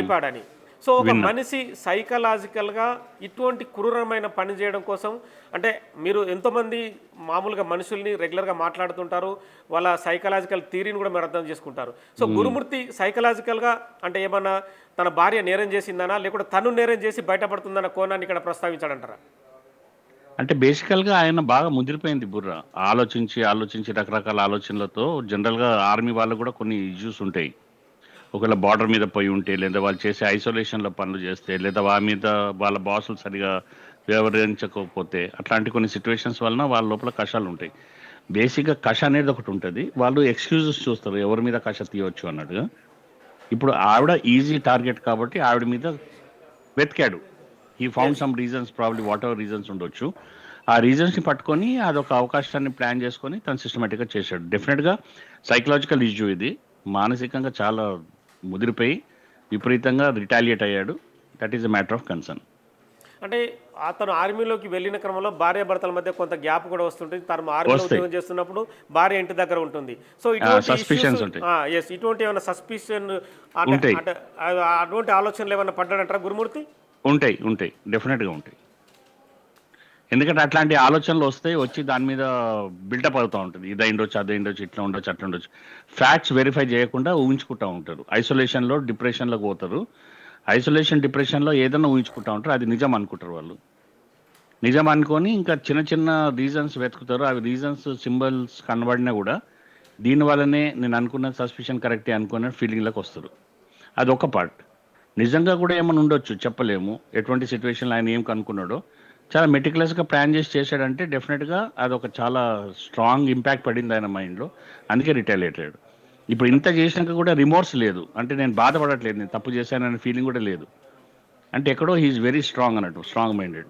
చనిపోయాడని. సో ఒక విన్నా. మనిషి సైకలాజికల్‌గా ఇటువంటి క్రూరమైన పని చేయడం కోసం అంటే మీరు ఎంతోమంది మామూలుగా మనుషుల్ని రెగ్యులర్‌గా మాట్లాడుతుంటారు. వాళ్ళ సైకలాజికల్ థియరీని కూడా మీరు అర్థం చేసుకుంటారు. సో హ్మ్. గురుమూర్తి సైకలాజికల్‌గా అంటే ఏమన్నా తన భార్య నేరం చేసిందనా? లేకుంటే తను నేరం చేసి బయటపడుతుందన్న కోణాన్ని ఇక్కడ ప్రస్తావించాడంటారా? అంటే బేసికల్‌గా ఆయన బాగా ముదిరిపోయింది బుర్ర. ఆలోచించి, ఆలోచించి రకరకాల ఆలోచనలతో జనరల్‌గా ఆర్మీ వాళ్ళకి కూడా కొన్ని ఇష్యూస్ ఉంటాయి. ఒకవేళ బార్డర్ మీద పోయి ఉంటే, లేదా వాళ్ళు చేసే ఐసోలేషన్‌లో పనులు చేస్తే, లేదా వాళ్ళ మీద వాళ్ళ బాసులు సరిగ్గా వ్యవహరించకపోతే, అట్లాంటి కొన్ని సిట్యుయేషన్స్ వలన వాళ్ళ లోపల కషాలుంటాయి. బేసిక్‌గా కష అనేది ఒకటుంటది. వాళ్ళు ఎక్స్‌క్యూజెస్ చూస్తారు. ఎవరి మీద కష తీయొచ్చు అన్నట్టుగా. ఇప్పుడు ఆవిడ ఈజీ టార్గెట్ కాబట్టి ఆవిడ మీద వెతికాడు. He found yes. Some reasons probably whatever reasons ఉండొచ్చు. ఆ రీజన్స్‌ని పట్టుకొని అదొక అవకాశాన్ని ప్లాన్ చేసుకొని తను సిస్టమాటిక్‌గా చేశాడు. డెఫినిట్‌గా సైకలాజికల్ ఇష్యూ ఇది. మానసికంగా చాలా ముదిరిపోయి విపరీతంగా రిటాలియేట్ అయ్యాడు. That is a matter of concern. అంటే అతను ఆర్మీలోకి వెళ్ళిన క్రమంలో భార్యాభర్తల మధ్య కొంత గ్యాప్ కూడా వస్తుంటుంది. తను ఆర్మీలో వస్తాయి. ఉద్యోగం చేస్తున్నప్పుడు భార్య ఇంటి దగ్గర ఉంటుంది. సో ఇటువంటి ఇష్యూస్ సస్పిషన్స్ ఉంటాయి. యెస్. ఇటువంటి ఏమైనా సస్పిషన్ అంటే ఉంటాయి. అంటే అటువంటి ఆలోచనలు ఏమన్నా పడ్డాడంటారా గురుమూర్తి? ఉంటాయి. ఉంటాయి. డెఫినిట్‌గా ఉంటాయి. ఎందుకంటే అట్లాంటి ఆలోచనలు వస్తాయి. వచ్చి దాని మీద బిల్డప్ అవుతా ఉంటది. ఇదయిండొచ్చు, అదయిండొచ్చు, ఇట్లా ఉండొచ్చు, అట్లా ఉండొచ్చు. ఫ్యాక్ట్స్ వెరిఫై చేయకుండా ఊహించుకుంటా ఉంటారు. ఐసోలేషన్‌లో డిప్రెషన్‌లోకి పోతారు. ఐసోలేషన్, డిప్రెషన్‌లో ఏదన్నా ఊహించుకుంటా ఉంటారు. అది నిజం అనుకుంటారు వాళ్ళు. నిజం అనుకోని ఇంకా చిన్న చిన్న రీజన్స్ వెతుకుతారు. అవి రీజన్స్ సింబల్స్ కనబడినా గూడా దీని వల్లనే నేను అనుకున్న సస్పిషన్ కరెక్టే అనుకున్న ఫీలింగ్‌లోకి వస్తారు. అదొక పార్ట్. నిజంగా గూడా ఏమన్నా ఉండొచ్చు చెప్పలేము. ఎటువంటి సిట్యుయేషన్‌లో ఆయన ఏం కనుక్కున్నాడో. చాలా మెటిక్యులస్‌గా ప్లాన్ చేసి చేశాడంటే డెఫినిట్‌గా అదొక చాలా స్ట్రాంగ్ ఇంపాక్ట్ పడింది ఆయన మైండ్‌లో. అందుకే రిటాలియేట్ అయ్యాడు. ఇప్పుడు ఇంత చేసినాక కూడా రిమోర్స్ లేదు. అంటే నేను బాధపడట్లేదు. నేను తప్పు చేశాననే ఫీలింగ్ కూడా లేదు. అంటే ఎక్కడో హి ఈస్ వెరీ స్ట్రాంగ్ అన్నట్టు. Strong minded.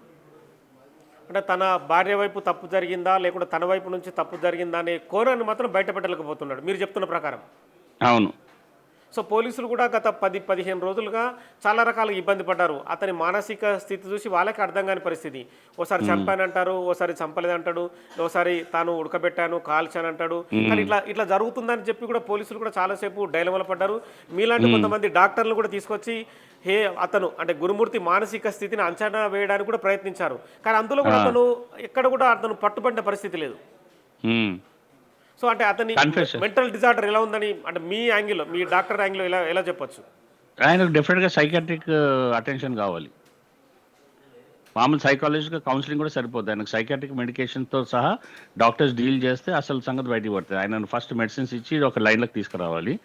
అంటే తన భార్య వైపు తప్పు జరిగిందా? లేకుంటే తన వైపు నుంచి తప్పు జరిగిందా? అనే కోణాన్ని మాత్రం బయట పెట్టలేకపోతున్నాడు మీరు చెప్తున్న ప్రకారం. అవును. సో పోలీసులు కూడా గత 10, 15 రోజులుగా చాలా రకాలుగా ఇబ్బంది పడ్డారు. అతని మానసిక స్థితి చూసి వాళ్ళకి అర్థం కాని పరిస్థితి. ఓసారి హ్మ్. చంపానంటారు, ఓసారి చంపలేదంటాడు, ఓసారి తాను ఉడకబెట్టాను, కాల్చానంటాడు. కానీ హ్మ్. ఇట్లా జరుగుతుందని చెప్పి కూడా పోలీసులు కూడా చాలాసేపు డైలమాలో పడ్డారు. మీలాంటి హ్మ్. కొంతమంది డాక్టర్లు కూడా తీసుకొచ్చి అతను అంటే గురుమూర్తి మానసిక స్థితిని అంచనా వేయడానికి కూడా ప్రయత్నించారు. కానీ అందులో కూడా ఆ! అతను ఎక్కడ కూడా అతను పట్టుబడిన పరిస్థితి లేదు. హ్మ్. సో అంటే అతని కన్ఫెషన్. మెంటల్ డిజార్డర్ ఎలా ఉందని అంటే మీ యాంగిల్‌లో, మీ డాక్టర్ యాంగిల్‌లో ఎలా ఎలా చెప్పొచ్చు? ఆయనకు డెఫినిట్‌గా సైకియాట్రిక్ అటెన్షన్ కావాలి. మామూలు సైకాలజిస్ట్‌గా కౌన్సెలింగ్ కూడా సరిపోద్ది. ఆయనకు సైకియాట్రిక్ మెడికేషన్‌తో సహా డాక్టర్స్ డీల్ చేస్తే అసలు సంగతి బయటికి పడతది. ఆయనను ఫస్ట్ మెడిసిన్స్ ఇచ్చి ఒక లైన్‌లోకి తీసుకురావాలి.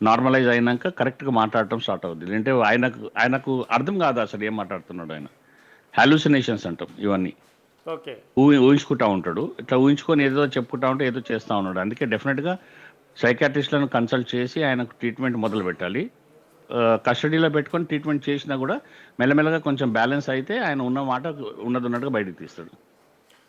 నార్మలైజ్ అయినాక కరెక్ట్‌గా మాట్లాడటం స్టార్ట్ అవుద్ది. లేదంటే ఆయనకు ఆయనకు అర్థం కాదు అసలు ఏం మాట్లాడుతున్నాడో ఆయన. హాలుసినేషన్స్ అంటాం ఇవన్నీ. ఓకే. ఊహించుకుంటా ఉంటాడు. ఇట్లా ఊహించుకొని ఏదో చెప్పుకుంటా ఉంటే ఏదో చేస్తా ఉన్నాడు. అందుకే డెఫినిట్‌గా సైకియాట్రిస్ట్‌లను కన్సల్ట్ చేసి ఆయనకు ట్రీట్మెంట్ మొదలుపెట్టాలి. కస్టడీలో పెట్టుకొని ట్రీట్మెంట్ చేసినా గూడా మెల్లమెల్లగా కొంచెం బ్యాలెన్స్ అయితే ఆయన ఉన్న మాట ఉన్నదున్నట్టుగా బయటికి తీస్తాడు.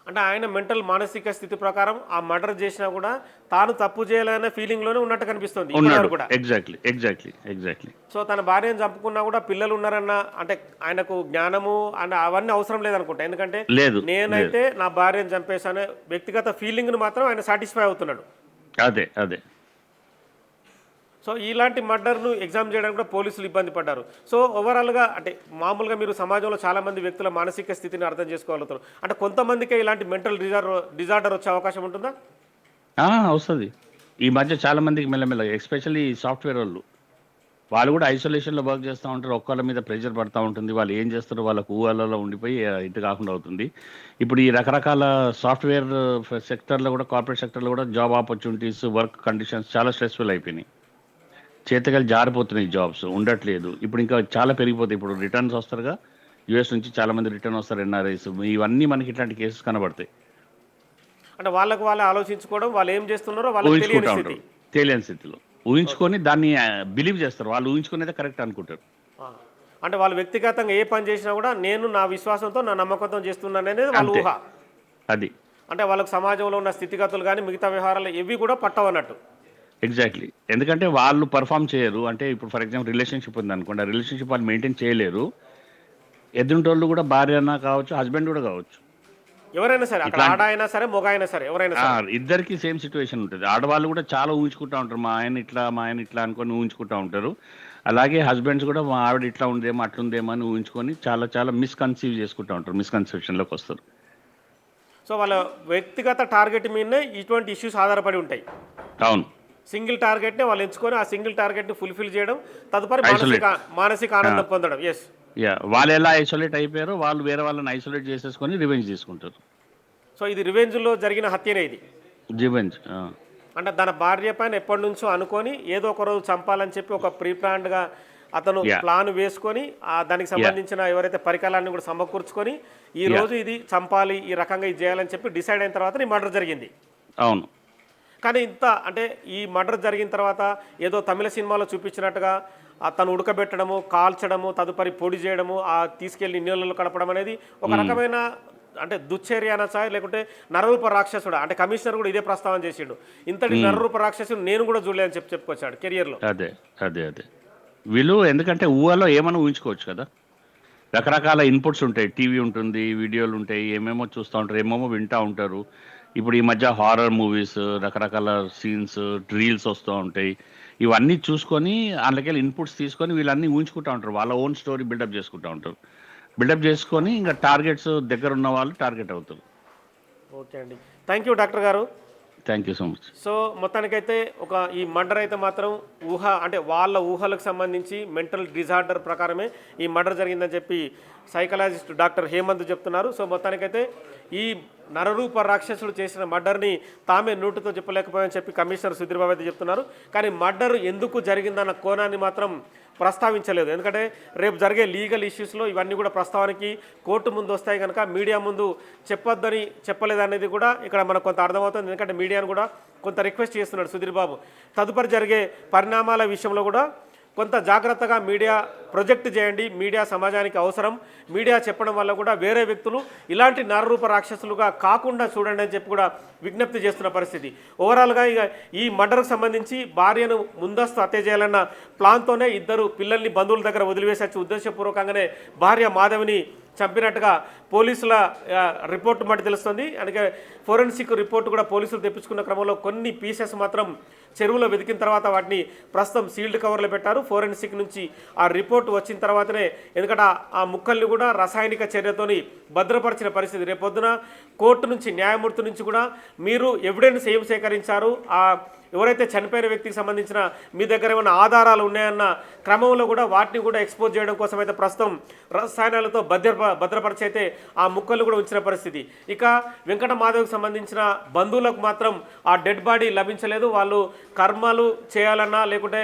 అంటే ఆయన మానసిక స్థితి ప్రకారం ఆ మర్డర్ చేసినా కూడా తాను తప్పు చేయలేదనే ఫీలింగ్‌లోనే ఉన్నట్టు కనిపిస్తుంది ఉన్నాడు. ఇప్పటివరకు కూడా. ఎగ్జాక్ట్‌లీ. ఎగ్జాక్ట్‌లీ. ఎగ్జాక్ట్‌లీ. సో తన భార్యను చంపుకున్నా కూడా పిల్లలు ఉన్నారన్న అంటే ఆయనకు జ్ఞానము అండ్ అవన్నీ అవసరం లేదనుకుంటా. ఎందుకంటే లేదు. లేదు. నేనైతే నా భార్యను చంపేసానే వ్యక్తిగత ఫీలింగ్‌ని మాత్రం ఆయన సాటిస్ఫై అవుతున్నాడు. అదే. అదే. సో ఇలాంటి మర్డర్‌ను ఎగ్జామ్ చేయడానికి కూడా పోలీసులు ఇబ్బంది పడ్డారు. సో ఓవరాల్‌గా అంటే మామూలుగా మీరు సమాజంలో చాలామంది వ్యక్తుల మానసిక స్థితిని అర్థం చేసుకోగలుగుతారు. అంటే కొంతమందికే ఇలాంటి మెంటల్ డిజార్డర్ వచ్చే అవకాశం ఉంటుందా? వస్తది. ఈ మధ్య చాలా మందికి మెల్లమెల్లగా ఎస్పెషల్లీ సాఫ్ట్‌వేరోళ్ళు. వాళ్ళు గూడా ఐసోలేషన్‌లో వర్క్ చేస్తా ఉంటారు. ఒక్కోళ్ళ మీద ప్రెషర్ పడతా ఉంటుంది. వాళ్ళు ఏం చేస్తారో వాళ్ళకి ఊహలలో ఉండిపోయి ఇటు కాకుండా అవుతుంది. ఇప్పుడు ఈ రకరకాల సాఫ్ట్‌వేర్ సెక్టార్‌లో గూడా కార్పొరేట్ సెక్టార్‌లో గూడా జాబ్ ఆపర్చునిటీస్, వర్క్ కండిషన్స్ చాలా స్ట్రెస్‌ఫుల్ అయిపోయినాయి. చేతకాలు జారిపోతున్నాయి జాబ్స్. ఉండట్లేదు. ఇప్పుడు ఇంకా చాలా పెరిగిపోతాయి. ఇప్పుడు రిటర్న్స్ వస్తారుగా. యూఎస్ నుంచి చాలా మంది రిటర్న్ వస్తారు ఎన్ఆర్ఐస్. ఇవన్నీ మనకి ఇట్లాంటి కేసెస్ కనబడతాయి. అంటే వాళ్ళకి వాళ్ళే ఆలోచించుకోవడం, వాళ్ళు ఏం చేస్తున్నారో వాళ్ళకి తెలియని ఊహించుకుంటా స్థితి. ఉంటారు. తెలియని స్థితిలో. ఓకే. ఊహించుకొని దాన్ని బిలీవ్ చేస్తారు. వాళ్ళు ఊహించుకునేదే కరెక్ట్ అనుకుంటారు. ఆ! అంటే వాళ్ళు వ్యక్తిగతంగా ఏ పని చేసినా కూడా నేను నా విశ్వాసంతో, నా నమ్మకంతో చేస్తున్నాననేది వాళ్ళ అంతే. ఊహ. అది. అంటే వాళ్ళకి సమాజంలో ఉన్న స్థితిగతులు గాని, మిగతా వ్యవహారాలు ఏవి కూడా పట్టవన్నట్టు. ఎగ్జాక్ట్‌లీ. ఎందుకంటే వాళ్ళు పెర్ఫార్మ్ చేయరు. అంటే ఇప్పుడు ఫర్ ఎగ్జాంపుల్ రిలేషన్‌షిప్ ఉందనుకోండి. ఆ రిలేషన్‌షిప్ వాళ్ళు మెయింటైన్ చేయలేరు. ఎదుటోళ్ళు కూడా భార్య అన్నా కావచ్చు, హస్బెండ్ కూడా కావచ్చు. ఎవరైనా సరే అక్కడ ఆడ ఇట్లాంటి అయినా సరే, మగ అయినా సరే ఎవరైనా సరే. ఇద్దరికీ సేమ్ సిట్యుయేషన్ ఉంటది. ఆడవాళ్ళు కూడా చాలా ఊహించుకుంటా ఉంటారు. మా ఆయన ఇట్లా, మా ఆయన ఇట్లా అనుకోని ఊహించుకుంటా ఉంటారు. అలాగే హస్బెండ్స్ కూడా మా ఆవిడ ఇట్లా ఉందేమో అట్లుందేమో అని ఊహించుకొని చాలా చాలా మిస్కన్సీవ్ చేసుకుంటూ ఉంటారు, మిస్కన్సెప్షన్లోకి వస్తారు. సో వాళ్ళ వ్యక్తిగత టార్గెట్ మీదనే ఇటువంటి ఇష్యూస్ ఆధారపడి ఉంటాయి. అవును, సింగిల్ టార్గెట్నే వాళ్ళు ఎంచుకొని ఆ సింగిల్ టార్గెట్ని ఫుల్ఫిల్ చేయడం, తదుపరి ఐసోలేట్. మానసిక ఆనందం పొందడం. ఎస్. యా, వాళ్ళు ఎలా ఐసోలేట్ అయిపోయారో వాళ్ళు వేరే వాళ్ళని ఐసోలేట్ చేసేసుకొని రివెంజ్ తీసుకుంటారు. సో ఇది రివెంజ్లో జరిగిన హత్యనే ఇది. రివెంజ్. అంటే తన భార్య పైన ఎప్పటి నుంచో అనుకొని ఏదో ఒక రోజు చంపాలని చెప్పి ఒక ప్రీ ప్లాన్డ్గా అతను Yeah. ప్లాన్ వేసుకొని దానికి సంబంధించిన ఎవరైతే పరికరాలను కూడా సమకూర్చుకొని ఈ రోజు ఇది చంపాలి, ఈ రకంగా ఇది చేయాలని చెప్పి డిసైడ్ అయిన తర్వాత ఈ మర్డర్ జరిగింది. అవును. కానీ ఇంత అంటే ఈ మర్డర్ జరిగిన తర్వాత ఏదో తమిళ సినిమాలో చూపించినట్టుగా తను ఉడకబెట్టడము, కాల్చడము, తదుపరి పొడి చేయడము, తీసుకెళ్లి నీళ్ళలో కడపడం అనేది ఒక రకమైన అంటే దుశ్చర్య అనొచ్చా, లేకుంటే నరరూప రాక్షసుడు. అంటే కమిషనర్ కూడా ఇదే ప్రస్తావన చేసిండు, ఇంతటి నరరూప రాక్షసుడు నేను కూడా చూడలేదని చెప్పుకొచ్చాడు కెరియర్లో. అదే అదే అదే వీళ్ళు ఎందుకంటే ఊహలో ఏమైనా ఊహించుకోవచ్చు కదా, రకరకాల ఇన్పుట్స్ ఉంటాయి, టీవీ ఉంటుంది, వీడియోలు ఉంటాయి, ఏమేమో చూస్తూ ఉంటారు, ఏమేమో వింటూ ఉంటారు. ఇప్పుడు ఈ మధ్య హారర్ మూవీస్, రకరకాల సీన్స్, రీల్స్ వస్తూ ఉంటాయి. ఇవన్నీ చూసుకొని అందులోకెళ్ళి ఇన్పుట్స్ తీసుకొని వీళ్ళన్నీ ఊహించుకుంటూ ఉంటారు, వాళ్ళ ఓన్ స్టోరీ బిల్డప్ చేసుకుంటూ ఉంటారు. బిల్డప్ చేసుకొని ఇంకా టార్గెట్స్ దగ్గర ఉన్న వాళ్ళు టార్గెట్ అవుతారు. ఓకే అండి, థ్యాంక్ యూ డాక్టర్ గారు. Thank you so much. So మొత్తానికైతే ఈ మర్డర్ అయితే మాత్రం అంటే వాళ్ళ ఊహలకు సంబంధించి మెంటల్ డిజార్డర్ ప్రకారమే ఈ మర్డర్ జరిగిందని చెప్పి సైకాలజిస్ట్ డాక్టర్ హేమంత్ చెప్తున్నారు. సో మొత్తానికైతే ఈ నరరూప రాక్షసుడు చేసిన మర్డర్ని తామే నోటితో చెప్పలేకపోయామని చెప్పి కమిషనర్ సుధీర్ బాబు అయితే చెప్తున్నారు. కానీ మర్డర్ ఎందుకు జరిగిందన్న కోణాన్ని మాత్రం ప్రస్తావించలేదు. ఎందుకంటే రేపు జరిగే లీగల్ ఇష్యూస్లో ఇవన్నీ కూడా ప్రస్తావనకి కోర్టు ముందు వస్తాయి కనుక మీడియా ముందు చెప్పొద్దని చెప్పలేదనేది కూడా ఇక్కడ మనకు కొంత అర్థమవుతుంది. ఎందుకంటే మీడియాను కూడా కొంత రిక్వెస్ట్ చేస్తున్నాడు సుధీర్ బాబు. తదుపరి జరిగే పరిణామాల విషయంలో కూడా కొంత జాగ్రత్తగా మీడియా ప్రొజెక్ట్ చేయండి, మీడియా సమాజానికి అవసరం, మీడియా చెప్పడం వల్ల కూడా వేరే వ్యక్తులు ఇలాంటి నరరూప రాక్షసులుగా కాకుండా చూడండి అని చెప్పి కూడా విజ్ఞప్తి చేస్తున్న పరిస్థితి. ఓవరాల్గా ఇక ఈ మర్డర్కు సంబంధించి భార్యను ముందస్తు హత్య చేయాలన్న ప్లాన్తోనే ఇద్దరు పిల్లల్ని బంధువుల దగ్గర వదిలివేసొచ్చి ఉద్దేశపూర్వకంగానే భార్య మాధవిని చంపినట్టుగా పోలీసుల రిపోర్ట్ మట్టి తెలుస్తుంది. అందుకే ఫోరెన్సిక్ రిపోర్ట్ కూడా పోలీసులు తెప్పించుకున్న క్రమంలో కొన్ని పీసెస్ మాత్రం చెరువులో వెతికిన తర్వాత వాటిని ప్రస్తుతం సీల్డ్ కవర్లో పెట్టారు. ఫోరెన్సిక్ నుంచి ఆ రిపోర్ట్ వచ్చిన తర్వాతనే, ఎందుకంటే ఆ ముక్కల్ని కూడా రసాయనిక చర్యతోని భద్రపరిచిన పరిస్థితి. రేపొద్దున కోర్టు నుంచి, న్యాయమూర్తి నుంచి కూడా మీరు ఎవిడెన్స్ ఏం సేకరించారు, ఎవరైతే చనిపోయిన వ్యక్తికి సంబంధించిన మీ దగ్గర ఏమైనా ఆధారాలు ఉన్నాయన్న క్రమంలో కూడా వాటిని కూడా ఎక్స్పోజ్ చేయడం కోసం అయితే ప్రస్తుతం రసాయనాలతో భద్రపరిచి అయితే ఆ ముక్కలు కూడా ఉంచిన పరిస్థితి. ఇక వెంకట మాధవ్కి సంబంధించిన బంధువులకు మాత్రం ఆ డెడ్ బాడీ లభించలేదు. వాళ్ళు కర్మలు చేయాలన్నా, లేకుంటే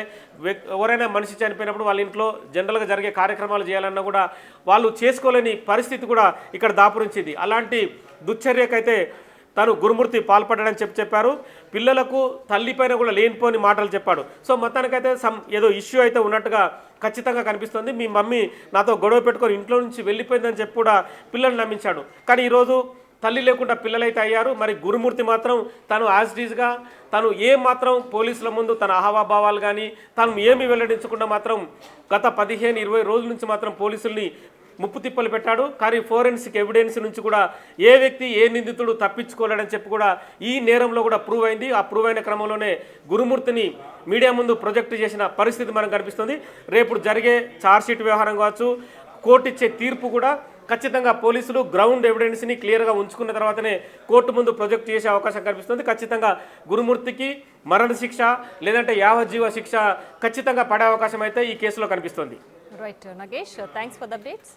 ఎవరైనా మనిషి చనిపోయినప్పుడు వాళ్ళ ఇంట్లో జనరల్గా జరిగే కార్యక్రమాలు చేయాలన్నా కూడా వాళ్ళు చేసుకోలేని పరిస్థితి కూడా ఇక్కడ దాపురించింది. అలాంటి దుశ్చర్యకైతే తను గురుమూర్తి పాల్పడ్డాడని చెప్పారు. పిల్లలకు తల్లిపైన కూడా లేనిపోని మాటలు చెప్పాడు. సో మొత్తానికైతే ఏదో ఇష్యూ అయితే ఉన్నట్టుగా ఖచ్చితంగా కనిపిస్తుంది. మీ మమ్మీ నాతో గొడవ పెట్టుకొని ఇంట్లో నుంచి వెళ్ళిపోయిందని చెప్పి కూడా పిల్లల్ని నమ్మించాడు. కానీ ఈరోజు తల్లి లేకుండా పిల్లలైతే అయ్యారు. మరి గురుమూర్తి మాత్రం తను యాజ్ డీజ్గా తను ఏం మాత్రం పోలీసుల ముందు తన అహావాభావాలు కానీ తను ఏమి వెల్లడించకుండా మాత్రం గత 15-20 రోజుల నుంచి మాత్రం పోలీసుల్ని ముప్పు తిప్పలు పెట్టాడు. కానీ ఫోరెన్సిక్ ఎవిడెన్స్ నుంచి కూడా ఏ వ్యక్తి, ఏ నిందితుడు తప్పించుకోలేడని చెప్పి కూడా ఈ నేరంలో కూడా ప్రూవ్ అయింది. ఆ ప్రూవ్ అయిన క్రమంలోనే గురుమూర్తిని మీడియా ముందు ప్రొజెక్ట్ చేసిన పరిస్థితి మనకు కనిపిస్తుంది. రేపు జరిగే ఛార్జ్షీట్ వ్యవహారం కావచ్చు, కోర్టు ఇచ్చే తీర్పు కూడా ఖచ్చితంగా పోలీసులు గ్రౌండ్ ఎవిడెన్స్ని క్లియర్గా ఉంచుకున్న తర్వాతనే కోర్టు ముందు ప్రొజెక్ట్ చేసే అవకాశం కనిపిస్తుంది. ఖచ్చితంగా గురుమూర్తికి మరణశిక్ష లేదంటే యావజ్జీవ శిక్ష ఖచ్చితంగా పడే అవకాశం అయితే ఈ కేసులో కనిపిస్తుంది. Right, Nagesh, thanks for the updates.